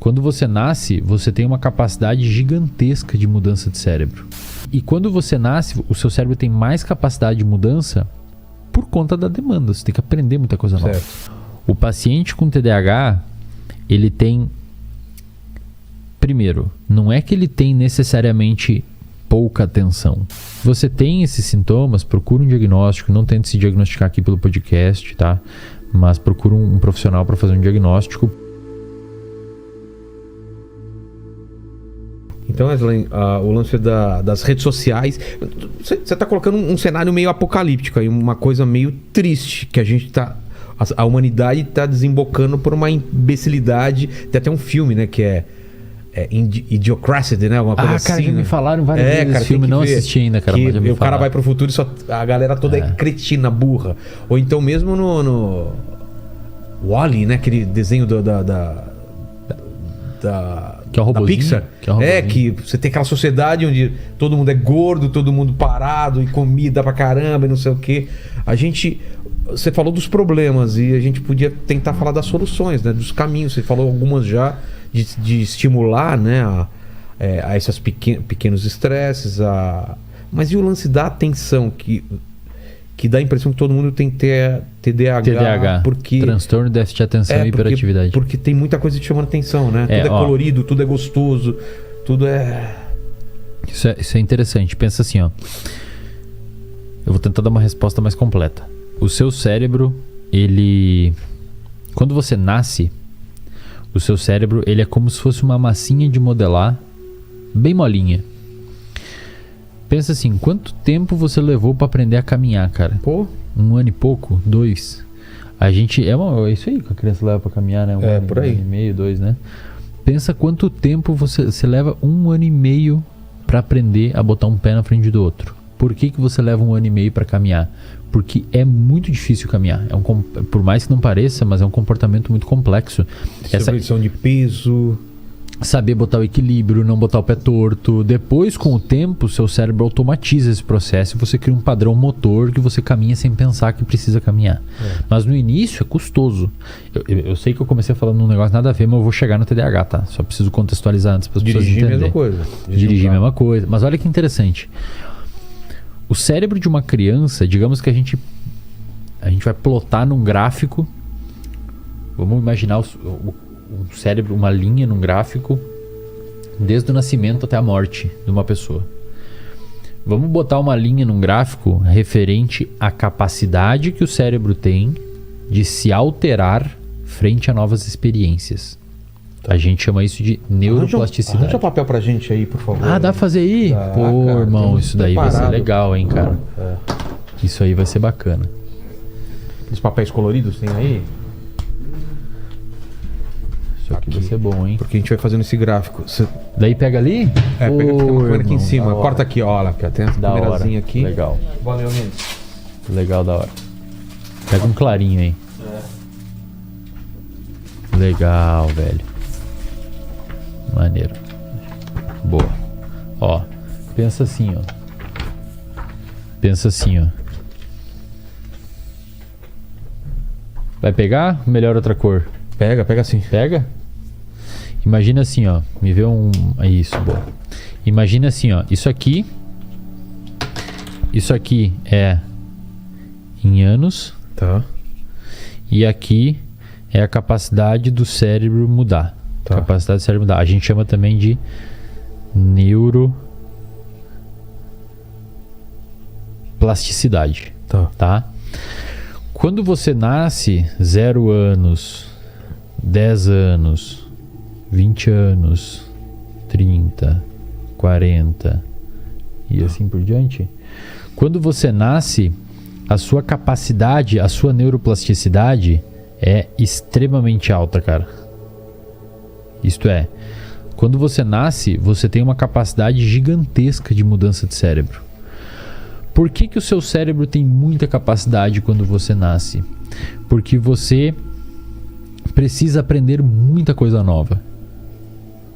Quando você nasce, você tem uma capacidade gigantesca de mudança de cérebro. E quando você nasce, o seu cérebro tem mais capacidade de mudança por conta da demanda. Você tem que aprender muita coisa nova. Certo. O paciente com TDAH, ele tem... Primeiro, não é que ele tem necessariamente pouca atenção. Você tem esses sintomas, procura um diagnóstico. Não tente se diagnosticar aqui pelo podcast, tá? Mas procura um profissional para fazer um diagnóstico. Então, Wesley, o lance das redes sociais, você está colocando um cenário meio apocalíptico aí, uma coisa meio triste, que a humanidade está desembocando por uma imbecilidade. Tem até um filme, né, que é Idiocracy, né? Alguma coisa assim. Cara, já me falaram várias vezes cara, esse filme, não assisti ainda, cara. Mas já me o cara vai pro futuro e a galera toda é cretina, burra. Ou então mesmo no Wall-E, né? Aquele desenho que é o da Pixar. Que você tem aquela sociedade onde todo mundo é gordo, todo mundo parado e comida pra caramba e não sei o quê. Você falou dos problemas e a gente podia tentar falar das soluções, né? Dos caminhos. Você falou algumas já de estimular, né? A esses pequenos estresses. Mas e o lance da atenção que dá a impressão que todo mundo tem TDAH. Porque transtorno de déficit de atenção e hiperatividade. Porque tem muita coisa te chamando atenção, né? Tudo é colorido, tudo é gostoso, tudo é... Isso é interessante. Pensa assim, ó. Eu vou tentar dar uma resposta mais completa. O seu cérebro, quando você nasce, o seu cérebro, ele é como se fosse uma massinha de modelar, bem molinha. Pensa assim, quanto tempo você levou pra aprender a caminhar, cara? 1 ano e pouco? 2? A gente... É isso aí que a criança leva pra caminhar, né? Por aí. 1 ano e meio, 2, né? Pensa quanto tempo você leva 1 ano e meio pra aprender a botar um pé na frente do outro. Por que você leva 1 ano e meio pra caminhar? Porque é muito difícil caminhar. Por mais que não pareça, mas é um comportamento muito complexo. Distribuição de peso... Saber botar o equilíbrio, não botar o pé torto. Depois, com o tempo, seu cérebro automatiza esse processo e você cria um padrão motor que você caminha sem pensar que precisa caminhar. Mas no início é custoso. Eu sei que eu comecei falando num negócio nada a ver, mas eu vou chegar no TDAH, tá? Só preciso contextualizar antes para as pessoas entenderem. Dirigir a mesma coisa. Dirigir a mesma coisa. Mas olha que interessante. O cérebro de uma criança, digamos que a gente vai plotar num gráfico. Vamos imaginar o cérebro, uma linha num gráfico, desde o nascimento até a morte de uma pessoa. Vamos botar uma linha num gráfico referente à capacidade que o cérebro tem de se alterar frente a novas experiências. A gente chama isso de neuroplasticidade. Arranja papel pra gente aí, por favor. Dá pra fazer aí? Cara, irmão, isso daí vai ser legal, hein, cara. Isso aí vai ser bacana. Os papéis coloridos tem aí? Isso aqui vai ser bom, hein? Porque a gente vai fazendo esse gráfico. Daí pega ali? Pega uma câmera aqui em cima. Corta aqui, olha. Tem essa câmerazinha aqui. Legal. Valeu, menino. Legal, da hora. Pega um clarinho aí. Legal, velho. Maneiro. Boa. Ó, pensa assim, ó. Vai pegar? Melhor outra cor? Pega sim. Pega? Imagina assim, ó. Me vê um... Isso, boa. Imagina assim, ó. Isso aqui é em anos. Tá. E aqui é a capacidade do cérebro mudar. Tá. Capacidade do cérebro mudar. A gente chama também de neuroplasticidade. Tá? Quando você nasce, 0 anos, 10 anos, 20 anos, 30, 40 e assim por diante. Quando você nasce, a sua capacidade, a sua neuroplasticidade é extremamente alta, cara. Isto é, quando você nasce, você tem uma capacidade gigantesca de mudança de cérebro. Por que o seu cérebro tem muita capacidade quando você nasce? Porque você precisa aprender muita coisa nova.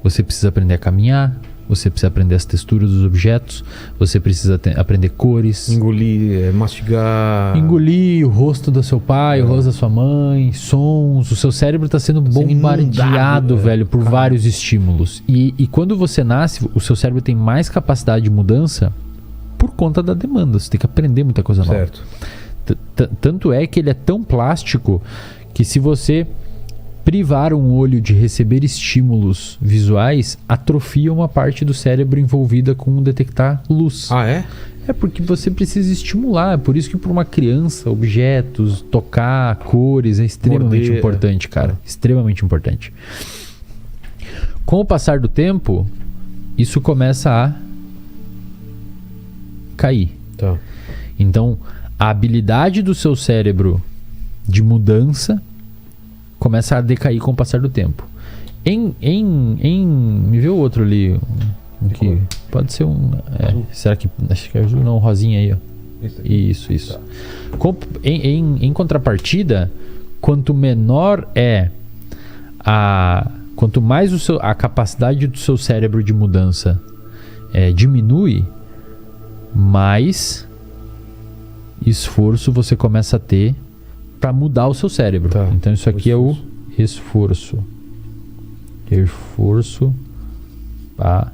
Você precisa aprender a caminhar, você precisa aprender as texturas dos objetos, você precisa aprender cores. Engolir, mastigar. Engolir o rosto do seu pai, o rosto da sua mãe, sons. O seu cérebro está sendo bombardeado, velho, por vários estímulos. E quando você nasce, o seu cérebro tem mais capacidade de mudança por conta da demanda. Você tem que aprender muita coisa nova. Certo. Tanto é que ele é tão plástico que se você privar um olho de receber estímulos visuais, atrofia uma parte do cérebro envolvida com detectar luz. Ah, é? É porque você precisa estimular. É por isso que para uma criança, objetos, tocar, cores, é extremamente importante, cara. Extremamente importante. Com o passar do tempo, isso começa a cair. Tá. Então, a habilidade do seu cérebro de mudança começa a decair com o passar do tempo. Me vê o outro ali. Que pode ser um. Será que. Acho que é azul, não, rosinha aí, ó. Isso. Tá. Em contrapartida, quanto menor é quanto mais a capacidade do seu cérebro de mudança diminui, mais esforço você começa a ter para mudar o seu cérebro. Tá. Então isso aqui é o esforço. Esforço para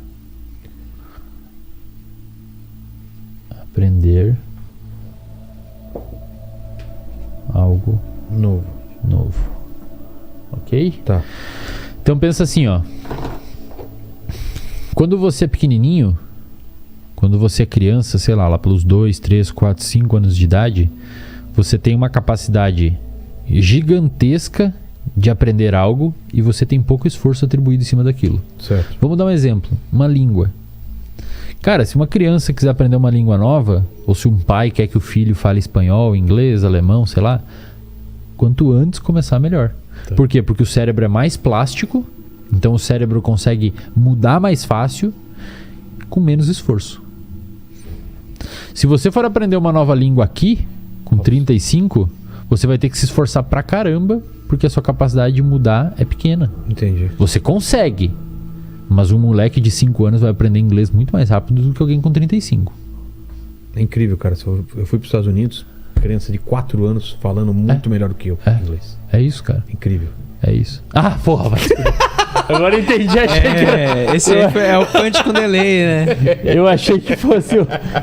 aprender algo novo. Ok? Tá. Então pensa assim, ó. Quando você é pequenininho, quando você é criança, sei lá pelos 2, 3, 4, 5 anos de idade, você tem uma capacidade gigantesca de aprender algo e você tem pouco esforço atribuído em cima daquilo. Certo. Vamos dar um exemplo. Uma língua. Cara, se uma criança quiser aprender uma língua nova, ou se um pai quer que o filho fale espanhol, inglês, alemão, sei lá, quanto antes começar, melhor. Tá. Por quê? Porque o cérebro é mais plástico, então o cérebro consegue mudar mais fácil com menos esforço. Se você for aprender uma nova língua aqui, com 35, você vai ter que se esforçar pra caramba, porque a sua capacidade de mudar é pequena. Entendi. Você consegue, mas um moleque de 5 anos vai aprender inglês muito mais rápido do que alguém com 35. É incrível, cara. Eu fui para os Estados Unidos, criança de 4 anos falando muito melhor do que eu inglês. É isso, cara. Incrível. É isso. Ah, porra, vai. Agora eu entendi, achei que era... Esse aí é o punch com delay, né? Eu achei que fosse...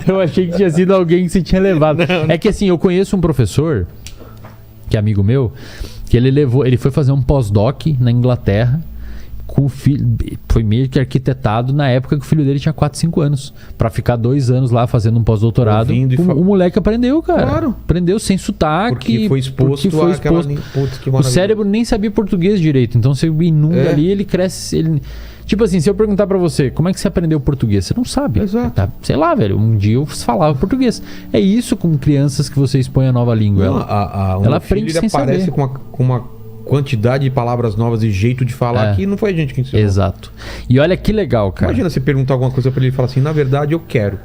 Eu achei que tinha sido alguém que você tinha levado. Não. É que assim, eu conheço um professor, que é amigo meu, que ele foi fazer um pós-doc na Inglaterra, com o filho, foi meio que arquitetado na época que o filho dele tinha 4, 5 anos, pra ficar 2 anos lá fazendo um pós-doutorado. O moleque aprendeu, cara. Claro. Aprendeu sem sotaque. Porque foi exposto àquela... Putz, que o cérebro nem sabia português direito, então você inunda ali, ele cresce... Tipo assim, se eu perguntar pra você, como é que você aprendeu português? Você não sabe. Exato. Sei lá, velho, um dia eu falava português. É isso com crianças que você expõe a nova língua. Ela aprende sem saber. Ele aparece com uma quantidade de palavras novas e jeito de falar que não foi a gente que ensinou. Exato. E olha que legal, cara. Imagina você perguntar alguma coisa pra ele e falar assim, na verdade eu quero.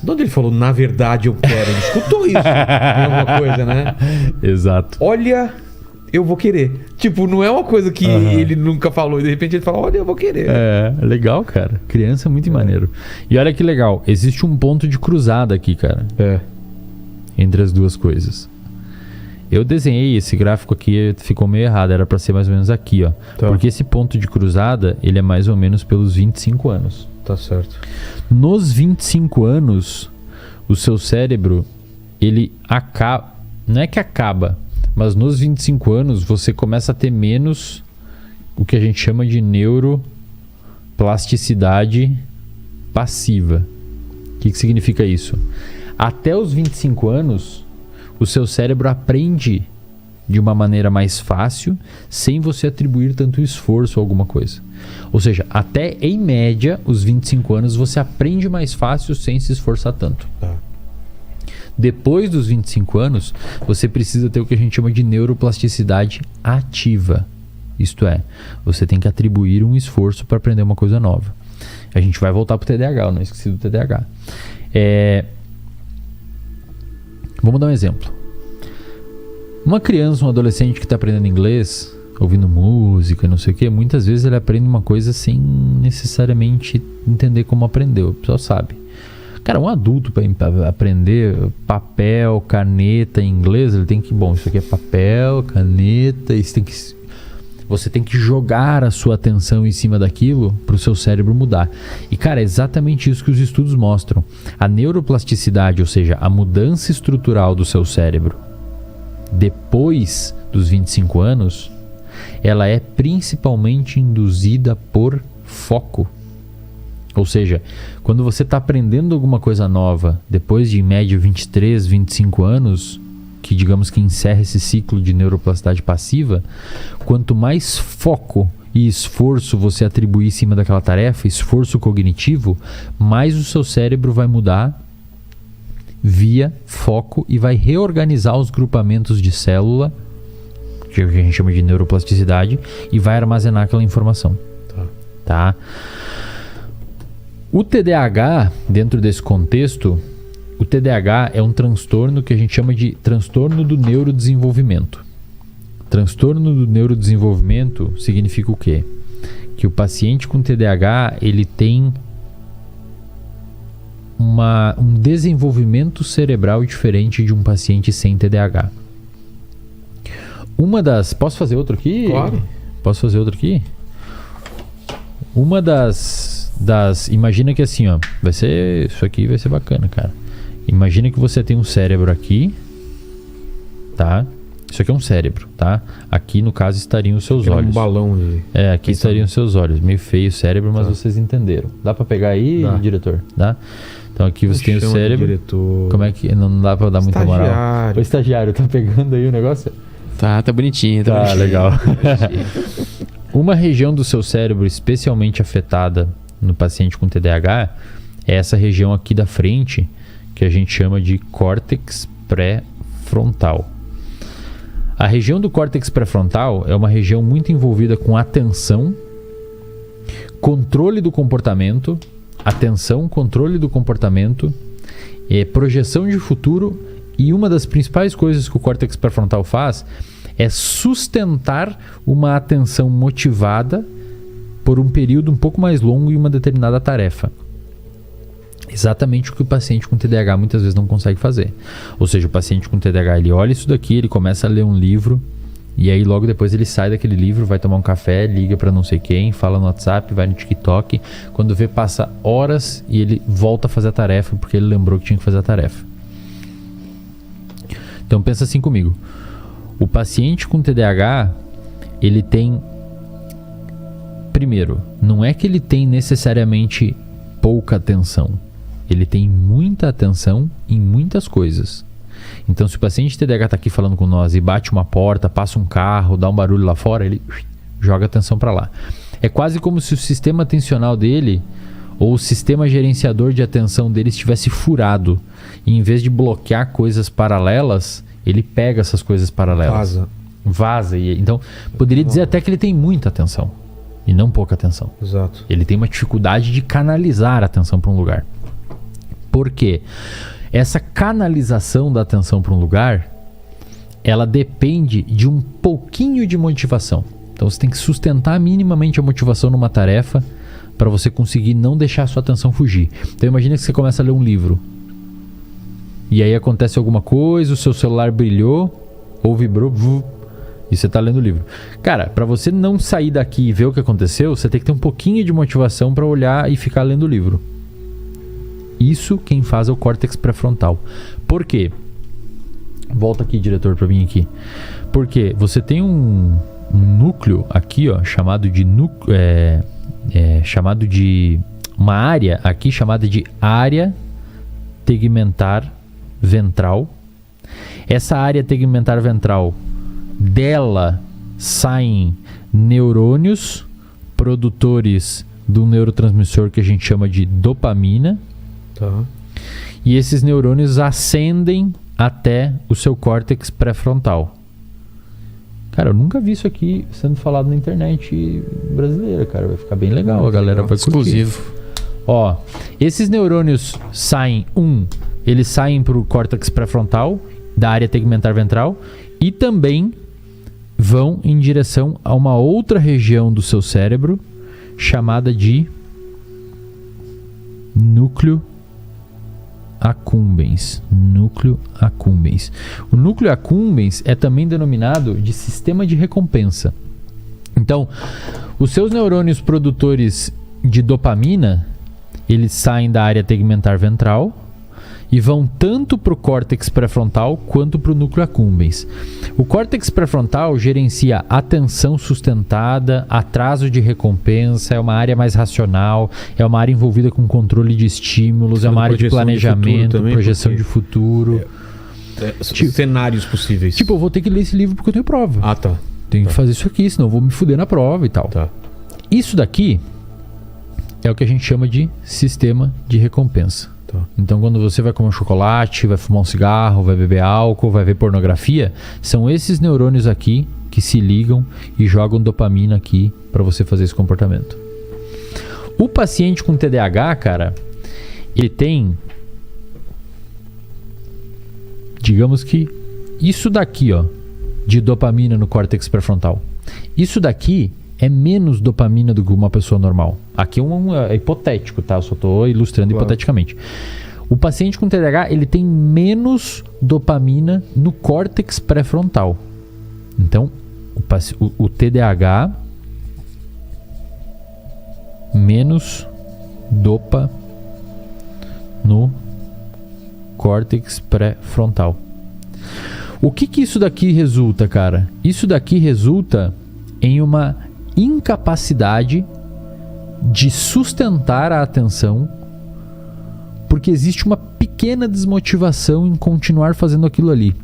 De onde ele falou, na verdade eu quero? Ele escutou isso. Alguma coisa, né? Exato. Olha, eu vou querer. Tipo, não é uma coisa que ele nunca falou e de repente ele fala, olha, eu vou querer. É, legal, cara. Criança é muito maneiro. E olha que legal, existe um ponto de cruzada aqui, cara. Entre as duas coisas. Eu desenhei esse gráfico aqui, ficou meio errado, era pra ser mais ou menos aqui, ó. Tá. Porque esse ponto de cruzada, ele é mais ou menos pelos 25 anos. Tá certo. Nos 25 anos, o seu cérebro, ele acaba... Não é que acaba, mas nos 25 anos você começa a ter menos o que a gente chama de neuroplasticidade passiva. O que significa isso? Até os 25 anos... o seu cérebro aprende de uma maneira mais fácil, sem você atribuir tanto esforço a alguma coisa. Ou seja, até em média, os 25 anos, você aprende mais fácil sem se esforçar tanto. Depois dos 25 anos, você precisa ter o que a gente chama de neuroplasticidade ativa. Isto é, você tem que atribuir um esforço para aprender uma coisa nova. A gente vai voltar para o TDAH, eu não esqueci do TDAH. Vamos dar um exemplo. Uma criança, um adolescente que está aprendendo inglês, ouvindo música, não sei o que, muitas vezes ele aprende uma coisa sem necessariamente entender como aprendeu. O pessoal sabe. Cara, um adulto para aprender papel, caneta em inglês, ele tem que... Bom, isso aqui é papel, caneta, você tem que jogar a sua atenção em cima daquilo para o seu cérebro mudar. E, cara, é exatamente isso que os estudos mostram. A neuroplasticidade, ou seja, a mudança estrutural do seu cérebro depois dos 25 anos, ela é principalmente induzida por foco. Ou seja, quando você está aprendendo alguma coisa nova depois de, em média, 23, 25 anos... que digamos que encerra esse ciclo de neuroplasticidade passiva, quanto mais foco e esforço você atribuir em cima daquela tarefa, esforço cognitivo, mais o seu cérebro vai mudar via foco e vai reorganizar os grupamentos de célula, que a gente chama de neuroplasticidade, e vai armazenar aquela informação. Tá? O TDAH, dentro desse contexto, o TDAH é um transtorno que a gente chama de transtorno do neurodesenvolvimento. Transtorno do neurodesenvolvimento significa o quê? Que o paciente com TDAH, ele tem um desenvolvimento cerebral diferente de um paciente sem TDAH. Posso fazer outro aqui? Claro. Posso fazer outro aqui? Uma das... Imagina que assim, ó, isso aqui vai ser bacana, cara. Imagina que você tem um cérebro aqui, tá? Isso aqui é um cérebro, tá? Aqui, no caso, estariam os seus olhos. Um balão de... aqui estariam os seus olhos. Meio feio o cérebro, mas vocês entenderam. Dá pra pegar aí, diretor? Dá? Então aqui você tem o cérebro. Diretor. Como é que... Não dá pra dar muita moral. O estagiário tá pegando aí o negócio? Tá bonitinho. Tá bonitinho. Legal. Uma região do seu cérebro especialmente afetada no paciente com TDAH é essa região aqui da frente, que a gente chama de córtex pré-frontal. A região do córtex pré-frontal é uma região muito envolvida com atenção, controle do comportamento, projeção de futuro, e uma das principais coisas que o córtex pré-frontal faz é sustentar uma atenção motivada por um período um pouco mais longo em uma determinada tarefa. Exatamente o que o paciente com TDAH muitas vezes não consegue fazer. Ou seja, o paciente com TDAH, ele olha isso daqui, ele começa a ler um livro, e aí logo depois ele sai daquele livro, vai tomar um café, liga para não sei quem, fala no WhatsApp, vai no TikTok. Quando vê, passa horas e ele volta a fazer a tarefa porque ele lembrou que tinha que fazer a tarefa. Então pensa assim comigo. O paciente com TDAH, ele tem... Primeiro, não é que ele tem necessariamente pouca atenção. Ele tem muita atenção em muitas coisas. Então, se o paciente TDAH está aqui falando com nós e bate uma porta, passa um carro, dá um barulho lá fora, ele joga a atenção para lá. É quase como se o sistema atencional dele, ou o sistema gerenciador de atenção dele, estivesse furado. E em vez de bloquear coisas paralelas, ele pega essas coisas paralelas. Vaza. Então, poderia dizer até que ele tem muita atenção e não pouca atenção. Exato. Ele tem uma dificuldade de canalizar a atenção para um lugar. Por quê? Essa canalização da atenção para um lugar, ela depende de um pouquinho de motivação. Então você tem que sustentar minimamente a motivação numa tarefa para você conseguir não deixar a sua atenção fugir. Então imagina que você começa a ler um livro. E aí acontece alguma coisa, o seu celular brilhou ou vibrou, e você está lendo o livro. Cara, para você não sair daqui e ver o que aconteceu, você tem que ter um pouquinho de motivação para olhar e ficar lendo o livro. Isso quem faz é o córtex pré-frontal. Por quê? Volta aqui, diretor, para mim aqui. Porque você tem um núcleo aqui, ó, chamado de uma área aqui chamada de área tegmentar ventral. Essa área tegmentar ventral, dela saem neurônios produtores de um neurotransmissor que a gente chama de dopamina. Tá. E esses neurônios ascendem até o seu córtex pré-frontal. Cara, eu nunca vi isso aqui sendo falado na internet brasileira, cara. Vai ficar bem legal, a galera vai curtir. Exclusivo. Ó, esses neurônios saem, eles saem para o córtex pré-frontal, da área tegmentar ventral, e também vão em direção a uma outra região do seu cérebro chamada de núcleo accumbens. Núcleo accumbens. O núcleo accumbens é também denominado de sistema de recompensa. Então, os seus neurônios produtores de dopamina, eles saem da área tegmentar ventral e vão tanto para o córtex pré-frontal quanto para o núcleo accumbens. O córtex pré-frontal gerencia atenção sustentada, atraso de recompensa, é uma área mais racional, é uma área envolvida com controle de estímulos, é uma área de planejamento, também, projeção de futuro. Cenários possíveis. Tipo, eu vou ter que ler esse livro porque eu tenho prova. Ah, tá. Tenho que fazer isso aqui, senão eu vou me fuder na prova e tal. Tá. Isso daqui é o que a gente chama de sistema de recompensa. Tá. Então, quando você vai comer um chocolate, vai fumar um cigarro, vai beber álcool, vai ver pornografia, são esses neurônios aqui que se ligam e jogam dopamina aqui para você fazer esse comportamento. O paciente com TDAH, cara, ele tem, digamos que isso daqui, ó, de dopamina no córtex pré-frontal. Isso daqui é menos dopamina do que uma pessoa normal. Aqui é hipotético, tá? Eu só estou ilustrando hipoteticamente. O paciente com TDAH, ele tem menos dopamina no córtex pré-frontal. Então, o TDAH, menos dopa no córtex pré-frontal. O que isso daqui resulta, cara? Isso daqui resulta em uma incapacidade de sustentar a atenção, porque existe uma pequena desmotivação em continuar fazendo aquilo ali.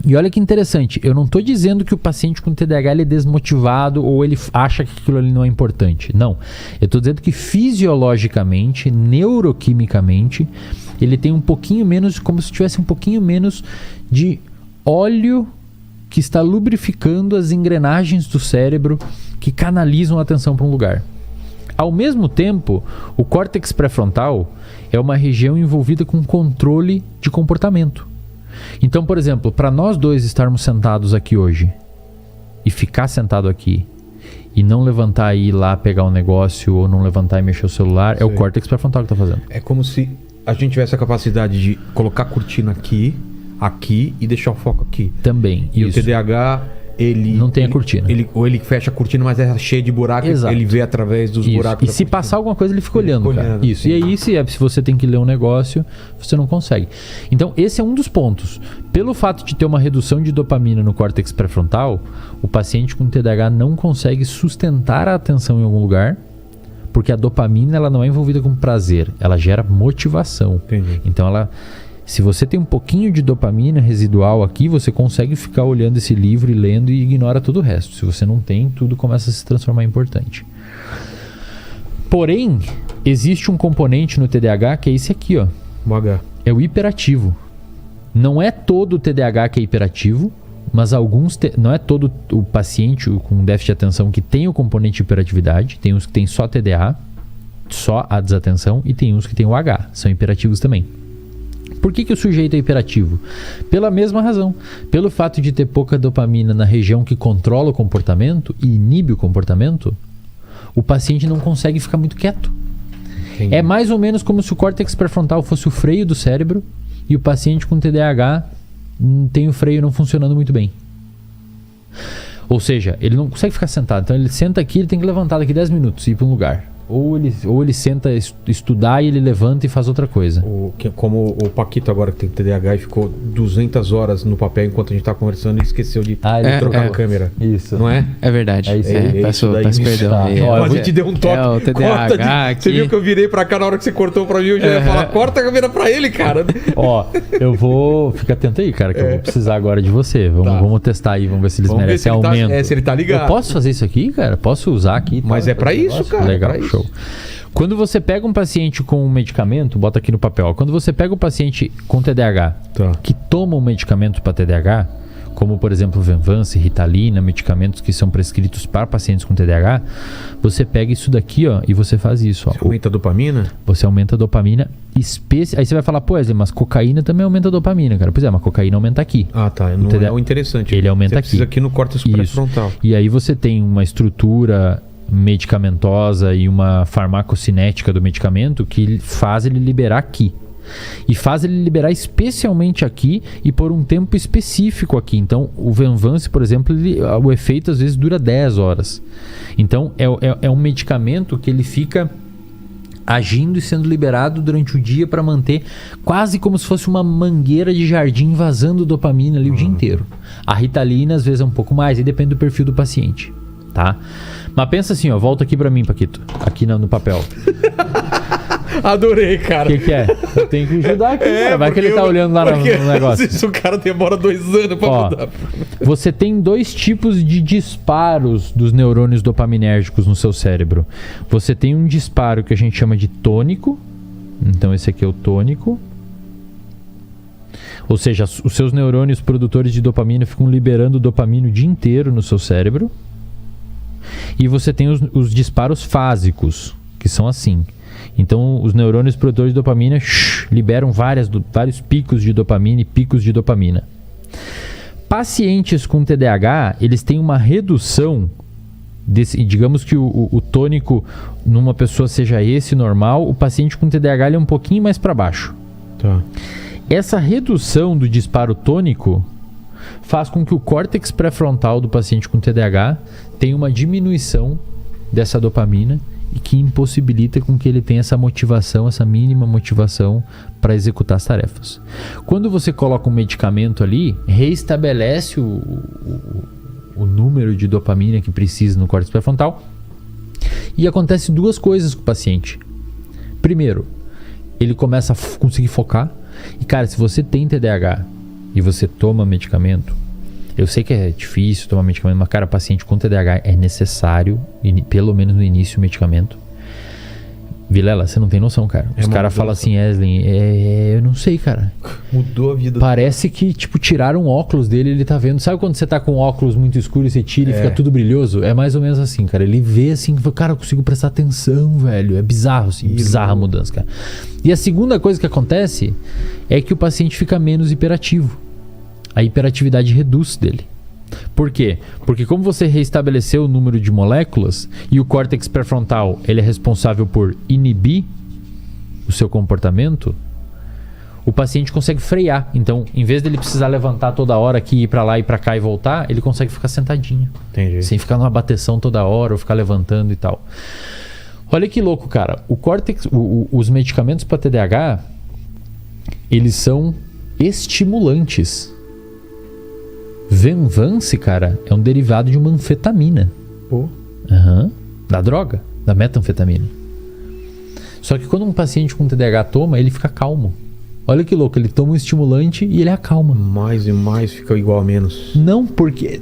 E olha que interessante, eu não estou dizendo que o paciente com TDAH ele é desmotivado ou ele acha que aquilo ali não é importante. Não, eu estou dizendo que fisiologicamente, neuroquimicamente, ele tem um pouquinho menos, como se tivesse um pouquinho menos de óleo que está lubrificando as engrenagens do cérebro que canalizam a atenção para um lugar. Ao mesmo tempo, o córtex pré-frontal é uma região envolvida com controle de comportamento. Então, por exemplo, para nós dois estarmos sentados aqui hoje e ficar sentado aqui e não levantar e ir lá pegar um negócio ou não levantar e mexer o celular, é o córtex pré-frontal que está fazendo. É como se a gente tivesse a capacidade de colocar a cortina aqui e deixar o foco aqui. Também. E isso. o TDAH, ele... Não tem a cortina. Ou ele fecha a cortina, mas é cheio de buracos. Exato. Ele vê através dos Isso. buracos. E se passar alguma coisa, ele fica olhando, cara. Isso. Sim. E aí, se você tem que ler um negócio, você não consegue. Então, esse é um dos pontos. Pelo fato de ter uma redução de dopamina no córtex pré-frontal, o paciente com TDAH não consegue sustentar a atenção em algum lugar, porque a dopamina ela não é envolvida com prazer, ela gera motivação. Entendi. Então, se você tem um pouquinho de dopamina residual aqui, você consegue ficar olhando esse livro e lendo e ignora todo o resto. Se você não tem, tudo começa a se transformar em importante. Porém, existe um componente no TDAH que é esse aqui, ó. O H. É o hiperativo. Não é todo o TDAH que é hiperativo, mas não é todo o paciente com déficit de atenção que tem o componente de hiperatividade. Tem uns que tem só TDA, só a desatenção, e tem uns que tem o H, são hiperativos também. Por que o sujeito é hiperativo? Pela mesma razão. Pelo fato de ter pouca dopamina na região que controla o comportamento e inibe o comportamento, o paciente não consegue ficar muito quieto. Entendi. É mais ou menos como se o córtex pré-frontal fosse o freio do cérebro e o paciente com TDAH tem o freio não funcionando muito bem. Ou seja, ele não consegue ficar sentado. Então ele senta aqui, ele tem que levantar daqui 10 minutos e ir para um lugar. Ou ele senta estudar e ele levanta e faz outra coisa. Como o Paquito agora que tem TDAH e ficou 200 horas no papel enquanto a gente tá conversando e esqueceu de trocar a câmera. Isso. Não é? É verdade. É isso aí. Peço perdão. Tá. aí. A gente deu um toque. O TDAH aqui. Você viu que eu virei pra cá na hora que você cortou pra mim, eu já ia falar, corta a câmera pra ele, cara. Ó, eu vou... Fica atento aí, cara, que eu vou precisar agora de você. Vamos testar aí, vamos ver se eles merecem aumento. Se ele tá ligado. Eu posso fazer isso aqui, cara? Posso usar aqui? Mas é pra isso, cara. Legal, é pra show. Isso. Quando você pega um paciente com um medicamento, bota aqui no papel. Quando você pega um paciente com TDAH que toma um medicamento para TDAH, como por exemplo Venvanse, Ritalina, medicamentos que são prescritos para pacientes com TDAH, você pega isso daqui, ó, e você faz isso, ó. Você aumenta a dopamina? Você aumenta a dopamina. Aí você vai falar, pô, Wesley, mas cocaína também aumenta a dopamina, cara. Pois é, mas cocaína aumenta aqui. Ah, tá. Não é o interessante. Ele aumenta você aqui. Precisa aqui no córtex pré-frontal. E aí você tem uma estrutura medicamentosa e uma farmacocinética do medicamento que faz ele liberar aqui. E faz ele liberar especialmente aqui e por um tempo específico aqui. Então, o Venvanse, por exemplo, o efeito às vezes dura 10 horas. Então, é um medicamento que ele fica agindo e sendo liberado durante o dia para manter quase como se fosse uma mangueira de jardim vazando dopamina ali o dia inteiro. A Ritalina às vezes é um pouco mais e depende do perfil do paciente, tá? Mas pensa assim, ó, volta aqui para mim, Paquito, aqui no papel. Adorei, cara. O que é? Eu tenho que ajudar aqui, cara. Vai que ele tá olhando lá no negócio. Se o cara demora 2 anos pra mudar. Você tem 2 tipos de disparos dos neurônios dopaminérgicos no seu cérebro. Você tem um disparo que a gente chama de tônico. Então esse aqui é o tônico. Ou seja, os seus neurônios produtores de dopamina ficam liberando dopamina o dia inteiro no seu cérebro. E você tem os disparos fásicos, que são assim. Então, os neurônios produtores de dopamina liberam vários picos de dopamina e picos de dopamina. Pacientes com TDAH, eles têm uma redução, digamos que o tônico numa pessoa seja esse normal, o paciente com TDAH ele é um pouquinho mais para baixo. Tá. Essa redução do disparo tônico faz com que o córtex pré-frontal do paciente com TDAH tenha uma diminuição dessa dopamina e que impossibilita com que ele tenha essa motivação, essa mínima motivação para executar as tarefas. Quando você coloca um medicamento ali, reestabelece o número de dopamina que precisa no córtex pré-frontal e acontece 2 coisas com o paciente. Primeiro, ele começa a conseguir focar e, cara, se você tem TDAH e você toma medicamento, eu sei que é difícil tomar medicamento, mas, cara, paciente com TDAH é necessário, pelo menos no início, o medicamento. Vilela, você não tem noção, cara. Os caras falam assim, Wesley, eu não sei, cara. Mudou a vida. Parece que, tipo, tiraram o óculos dele e ele tá vendo. Sabe quando você tá com óculos muito escuro e você tira e fica tudo brilhoso? É mais ou menos assim, cara. Ele vê assim, cara, eu consigo prestar atenção, velho. É bizarro, assim, bizarra a mudança, cara. E a segunda coisa que acontece é que o paciente fica menos hiperativo. A hiperatividade reduz dele. Por quê? Porque como você reestabeleceu o número de moléculas e o córtex pré-frontal ele é responsável por inibir o seu comportamento, o paciente consegue frear. Então, em vez dele precisar levantar toda hora aqui, ir para lá e para cá e voltar, ele consegue ficar sentadinho. Entendi. Sem ficar numa bateção toda hora ou ficar levantando e tal. Olha que louco, cara. O córtex, os medicamentos para TDAH, eles são estimulantes. Venvanse, cara, é um derivado de uma anfetamina. Pô. Da droga, da metanfetamina. Só que quando um paciente com TDAH toma, ele fica calmo. Olha que louco, ele toma um estimulante e ele acalma. Mais e mais fica igual a menos. Não, porque...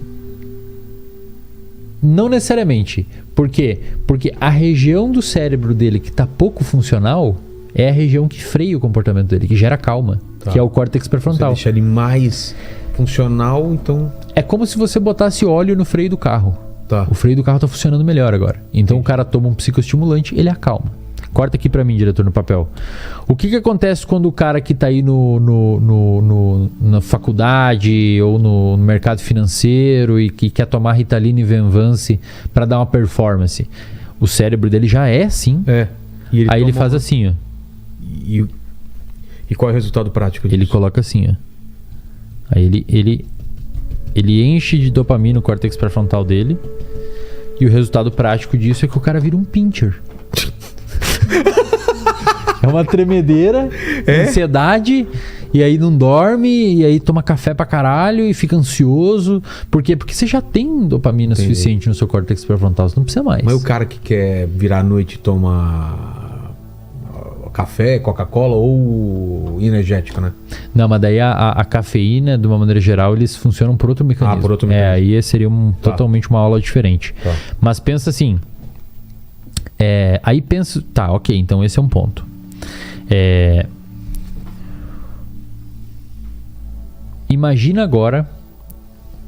Não necessariamente. Por quê? Porque a região do cérebro dele que está pouco funcional é a região que freia o comportamento dele, que gera calma, que é o córtex pré-frontal. Você deixa ele mais funcional, então... É como se você botasse óleo no freio do carro. Tá. O freio do carro tá funcionando melhor agora. Então o cara toma um psicoestimulante, ele acalma. Corta aqui pra mim, diretor, no papel. O que acontece quando o cara que tá aí na faculdade ou no mercado financeiro e que quer tomar Ritalina e Venvanse pra dar uma performance? O cérebro dele já é assim. E aí ele faz assim, ó. E qual é o resultado prático disso? Ele coloca assim, ó. Aí ele enche de dopamina o córtex pré-frontal dele. E o resultado prático disso é que o cara vira um pincher. É uma tremedeira, ansiedade, e aí não dorme, e aí toma café pra caralho e fica ansioso. Por quê? Porque você já tem dopamina suficiente no seu córtex pré-frontal, você não precisa mais. Mas o cara que quer virar à noite e toma café, Coca-Cola ou energético, né? Não, mas daí a cafeína, de uma maneira geral, eles funcionam por outro mecanismo. Por outro mecanismo. Aí seria totalmente uma aula diferente. Tá. Mas pensa assim... aí penso... Tá, ok, então esse é um ponto. Imagina agora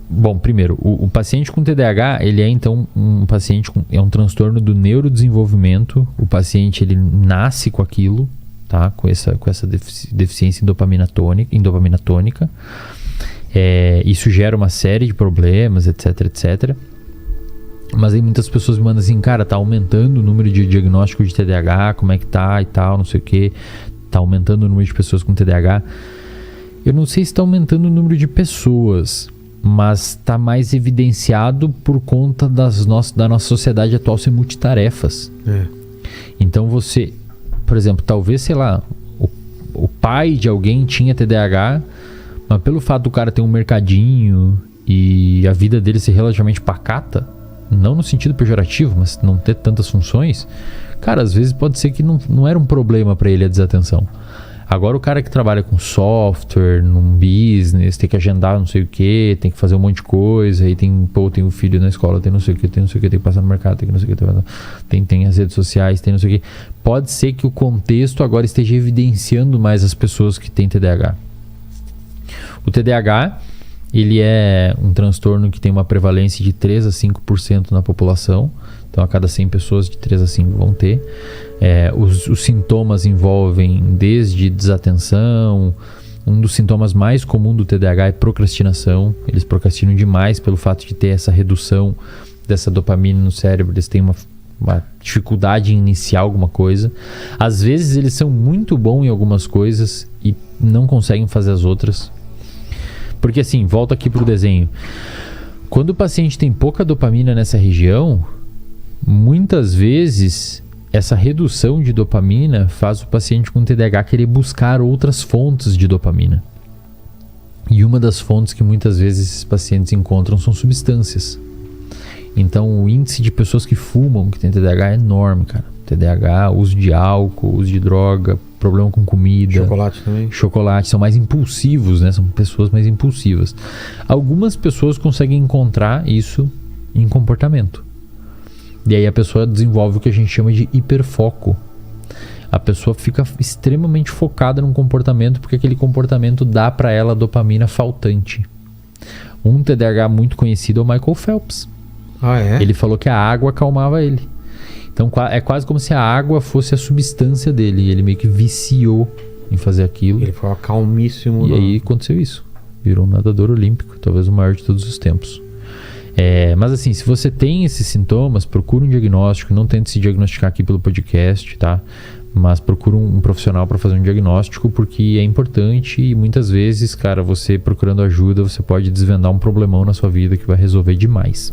Bom, primeiro, o paciente com TDAH, ele é então um paciente é um transtorno do neurodesenvolvimento. O paciente, ele nasce com aquilo, tá? Com essa deficiência em dopamina tônica. Isso gera uma série de problemas, etc, etc. Mas aí muitas pessoas me mandam assim, cara, tá aumentando o número de diagnóstico de TDAH, como é que tá e tal, não sei o que. Tá aumentando o número de pessoas com TDAH. Eu não sei se está aumentando o número de pessoas, mas está mais evidenciado por conta da nossa sociedade atual ser multitarefas. Então você, por exemplo, talvez, sei lá, o pai de alguém tinha TDAH, mas pelo fato do cara ter um mercadinho e a vida dele ser relativamente pacata, não no sentido pejorativo, mas não ter tantas funções, cara, às vezes pode ser que não era um problema para ele a desatenção. Agora o cara que trabalha com software, num business, tem que agendar não sei o que, tem que fazer um monte de coisa, aí tem um filho na escola, tem não sei o que, tem que passar no mercado, tem que não sei o que, tem as redes sociais, tem não sei o que. Pode ser que o contexto agora esteja evidenciando mais as pessoas que têm TDAH. O TDAH, ele é um transtorno que tem uma prevalência de 3 a 5% na população. Então, a cada 100 pessoas, de 3 a 5 vão ter. Os sintomas envolvem desde desatenção. Um dos sintomas mais comuns do TDAH é procrastinação. Eles procrastinam demais pelo fato de ter essa redução dessa dopamina no cérebro. Eles têm uma dificuldade em iniciar alguma coisa. Às vezes, eles são muito bons em algumas coisas e não conseguem fazer as outras. Porque assim, volta aqui pro desenho. Quando o paciente tem pouca dopamina nessa região, muitas vezes essa redução de dopamina faz o paciente com TDAH querer buscar outras fontes de dopamina. E uma das fontes que muitas vezes esses pacientes encontram são substâncias. Então o índice de pessoas que fumam, que tem TDAH, é enorme, cara. TDAH, uso de álcool, uso de droga, problema com comida. Chocolate também. Chocolate, são mais impulsivos, né? São pessoas mais impulsivas. Algumas pessoas conseguem encontrar isso em comportamento. E aí a pessoa desenvolve o que a gente chama de hiperfoco. A pessoa fica extremamente focada num comportamento porque aquele comportamento dá para ela dopamina faltante. Um TDAH muito conhecido é o Michael Phelps. Ah, é? Ele falou que a água acalmava ele. Então é quase como se a água fosse a substância dele. E ele meio que viciou em fazer aquilo. Ele foi calmíssimo. E aí aconteceu isso. Virou um nadador olímpico, talvez o maior de todos os tempos. Mas assim, se você tem esses sintomas, procura um diagnóstico. Não tente se diagnosticar aqui pelo podcast, tá? Mas procura um profissional para fazer um diagnóstico, porque é importante e muitas vezes, cara, você procurando ajuda, você pode desvendar um problemão na sua vida que vai resolver demais.